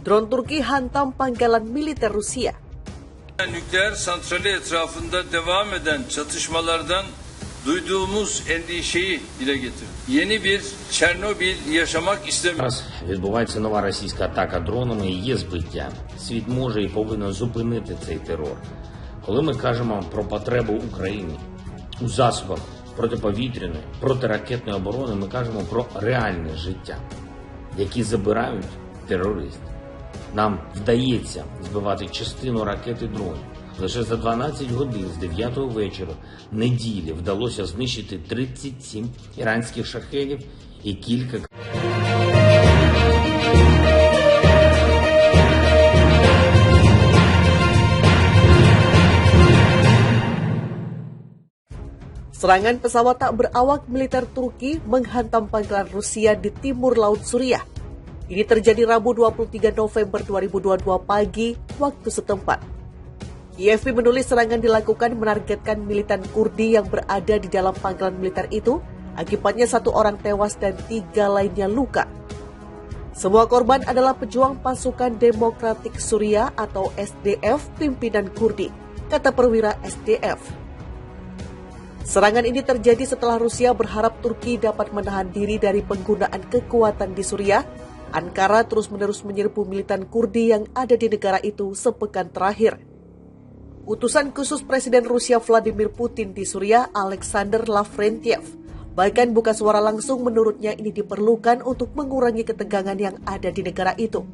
Drone Turki hantam pangkalan militer Rusia. Nükleer santrali etrafında devam eden çatışmalardan duyduğumuz endişeyi dile getirdi. Yeni bir Çernobil yaşamak istemiyoruz. Зараз відбувається нова російська атака дронами і є збиття. Світ може і повинен зупинити цей терор. Коли ми кажемо про потребу України у засобах протиповітряної, протиракетної оборони, ми кажемо про реальне життя, які забирають терористи. Нам вдається збивати частину ракет і дронів. Лише за 12 годин з 9 вечора неділі вдалося знищити 37 іранських шахедів і кілька... Serangan pesawat tak berawak militer Turki menghantam pangkalan Rusia di timur Laut Suriah. Ini terjadi Rabu 23 November 2022 pagi waktu setempat. IFP menulis serangan dilakukan menargetkan militan Kurdi yang berada di dalam pangkalan militer itu. Akibatnya 1 orang tewas dan 3 lainnya luka. Semua korban adalah pejuang pasukan Demokratik Suriah atau SDF pimpinan Kurdi, kata perwira SDF. Serangan ini terjadi setelah Rusia berharap Turki dapat menahan diri dari penggunaan kekuatan di Suriah. Ankara terus-menerus menyerbu militan Kurdi yang ada di negara itu sepekan terakhir. Utusan khusus Presiden Rusia Vladimir Putin di Suriah, Alexander Lavrentiev, bahkan buka suara langsung menurutnya ini diperlukan untuk mengurangi ketegangan yang ada di negara itu.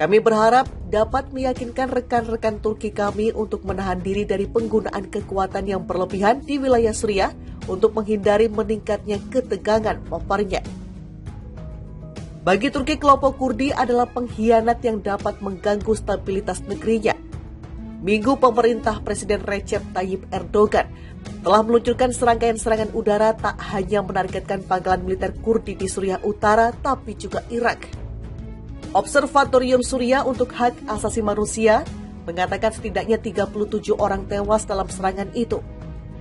Kami berharap dapat meyakinkan rekan-rekan Turki kami untuk menahan diri dari penggunaan kekuatan yang berlebihan di wilayah Suriah untuk menghindari meningkatnya ketegangan, paparnya. Bagi Turki, kelompok Kurdi adalah pengkhianat yang dapat mengganggu stabilitas negerinya. Minggu pemerintah Presiden Recep Tayyip Erdogan telah meluncurkan serangkaian serangan udara tak hanya menargetkan pangkalan militer Kurdi di Suriah Utara, tapi juga Irak. Observatorium Suriah untuk Hak Asasi Manusia mengatakan setidaknya 37 orang tewas dalam serangan itu.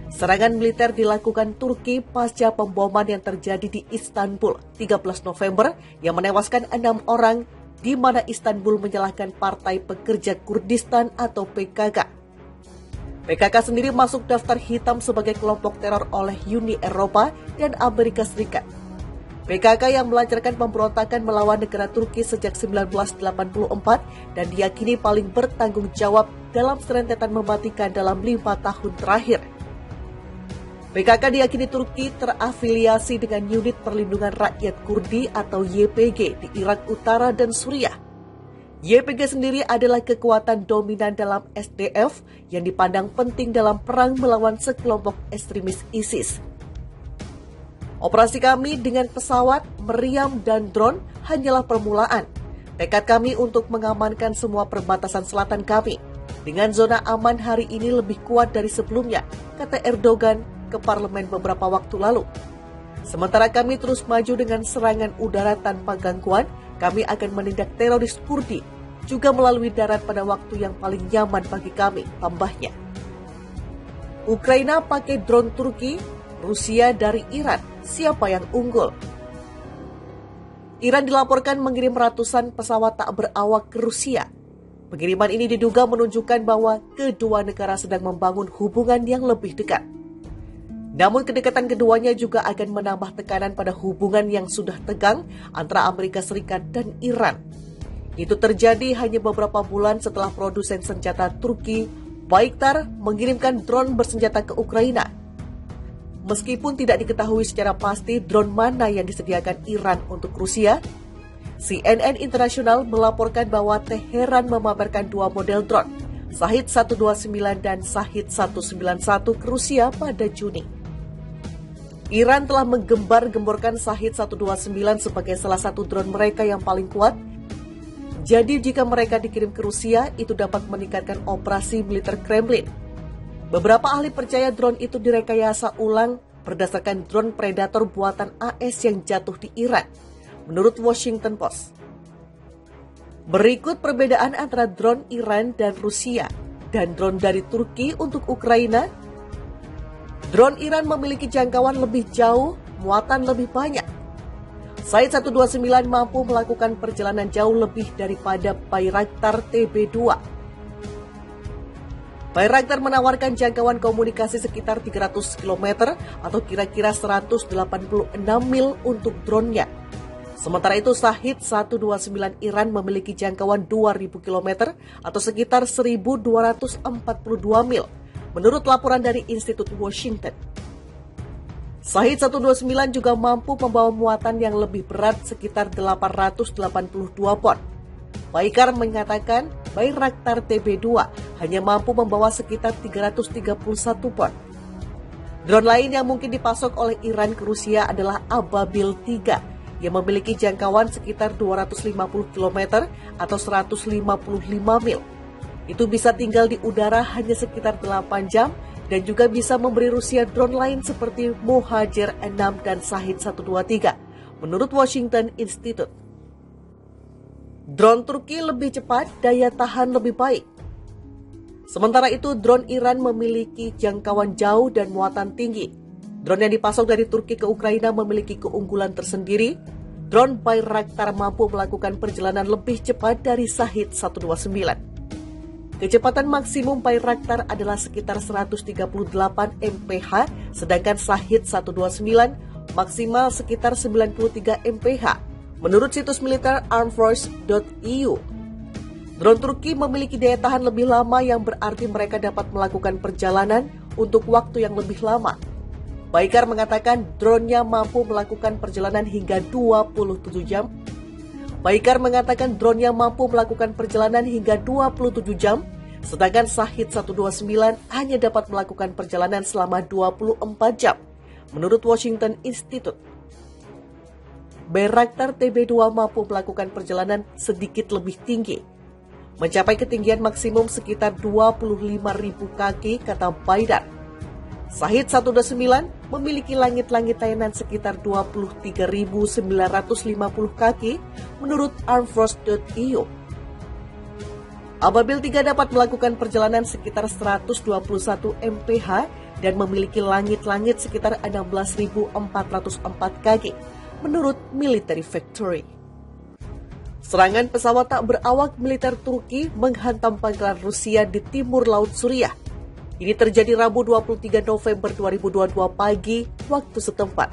Serangan militer dilakukan Turki pasca pemboman yang terjadi di Istanbul 13 November yang menewaskan 6 orang, di mana Istanbul menyalahkan Partai Pekerja Kurdistan atau PKK. PKK sendiri masuk daftar hitam sebagai kelompok teror oleh Uni Eropa dan Amerika Serikat. PKK yang melancarkan pemberontakan melawan negara Turki sejak 1984 dan diyakini paling bertanggung jawab dalam serentetan mematikan dalam 5 tahun terakhir. PKK diyakini Turki terafiliasi dengan Unit Perlindungan Rakyat Kurdi atau YPG di Irak Utara dan Suriah. YPG sendiri adalah kekuatan dominan dalam SDF yang dipandang penting dalam perang melawan sekelompok ekstremis ISIS. Operasi kami dengan pesawat, meriam, dan drone hanyalah permulaan. Tekad kami untuk mengamankan semua perbatasan selatan kami. Dengan zona aman hari ini lebih kuat dari sebelumnya, kata Erdogan ke parlemen beberapa waktu lalu. Sementara kami terus maju dengan serangan udara tanpa gangguan, kami akan menindak teroris Kurdi, juga melalui darat pada waktu yang paling nyaman bagi kami, tambahnya. Ukraina pakai drone Turki, Rusia dari Iran, siapa yang unggul? Iran dilaporkan mengirim ratusan pesawat tak berawak ke Rusia. Pengiriman ini diduga menunjukkan bahwa kedua negara sedang membangun hubungan yang lebih dekat. Namun kedekatan keduanya juga akan menambah tekanan pada hubungan yang sudah tegang antara Amerika Serikat dan Iran. Itu terjadi hanya beberapa bulan setelah produsen senjata Turki, Bayraktar, mengirimkan drone bersenjata ke Ukraina. Meskipun tidak diketahui secara pasti drone mana yang disediakan Iran untuk Rusia, CNN Internasional melaporkan bahwa Teheran memamerkan 2 model drone, Shahid 129 dan Shahid 191 ke Rusia pada Juni. Iran telah menggembar-gemborkan Shahid 129 sebagai salah satu drone mereka yang paling kuat. Jadi jika mereka dikirim ke Rusia, itu dapat meningkatkan operasi militer Kremlin. Beberapa ahli percaya drone itu direkayasa ulang berdasarkan drone Predator buatan AS yang jatuh di Iran, menurut Washington Post. Berikut perbedaan antara drone Iran dan Rusia dan drone dari Turki untuk Ukraina. Drone Iran memiliki jangkauan lebih jauh, muatan lebih banyak. Shahed 129 mampu melakukan perjalanan jauh lebih daripada Bayraktar TB2. Bayraktar menawarkan jangkauan komunikasi sekitar 300 km atau kira-kira 186 mil untuk drone-nya. Sementara itu Shahed 129 Iran memiliki jangkauan 2000 km atau sekitar 1242 mil, menurut laporan dari Institut Washington. Shahed 129 juga mampu membawa muatan yang lebih berat sekitar 882 pon. Baykar mengatakan Bayraktar TB2 hanya mampu membawa sekitar 331 pon. Drone lain yang mungkin dipasok oleh Iran ke Rusia adalah Ababil 3 yang memiliki jangkauan sekitar 250 km atau 155 mil. Itu bisa tinggal di udara hanya sekitar 8 jam dan juga bisa memberi Rusia drone lain seperti Mohajer 6 dan Shahed 123, menurut Washington Institute. Drone Turki lebih cepat, daya tahan lebih baik. Sementara itu, drone Iran memiliki jangkauan jauh dan muatan tinggi. Drone yang dipasok dari Turki ke Ukraina memiliki keunggulan tersendiri. Drone Bayraktar mampu melakukan perjalanan lebih cepat dari Shahed 129. Kecepatan maksimum Bayraktar adalah sekitar 138 mph, sedangkan Shahed 129 maksimal sekitar 93 mph, menurut situs militer armedforce.eu. Drone Turki memiliki daya tahan lebih lama yang berarti mereka dapat melakukan perjalanan untuk waktu yang lebih lama. Baykar mengatakan drone-nya mampu melakukan perjalanan hingga 27 jam. Baykar mengatakan drone-nya mampu melakukan perjalanan hingga 27 jam, sedangkan Shahed 129 hanya dapat melakukan perjalanan selama 24 jam, menurut Washington Institute. Bayraktar TB2 mampu melakukan perjalanan sedikit lebih tinggi, mencapai ketinggian maksimum sekitar 25.000 kaki, kata Baydar. Shahed 129 memiliki langit-langit layanan sekitar 23.950 kaki, menurut armedforce.eu. Ababil 3 dapat melakukan perjalanan sekitar 121 mph dan memiliki langit-langit sekitar 16.404 kaki, menurut Military Factory. Serangan pesawat tak berawak militer Turki menghantam pangkalan Rusia di timur Laut Suriah. Ini terjadi Rabu 23 November 2022 pagi waktu setempat.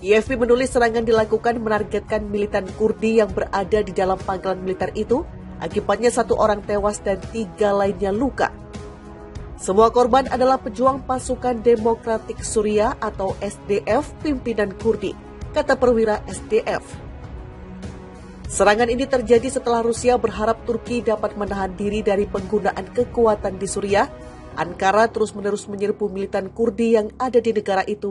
IFP menulis serangan dilakukan menargetkan militan Kurdi yang berada di dalam pangkalan militer itu. Akibatnya 1 orang tewas dan 3 lainnya luka. Semua korban adalah pejuang pasukan Demokratik Suriah atau SDF pimpinan Kurdi, kata perwira SDF. Serangan ini terjadi setelah Rusia berharap Turki dapat menahan diri dari penggunaan kekuatan di Suriah. Ankara terus-menerus menyerbu militan Kurdi yang ada di negara itu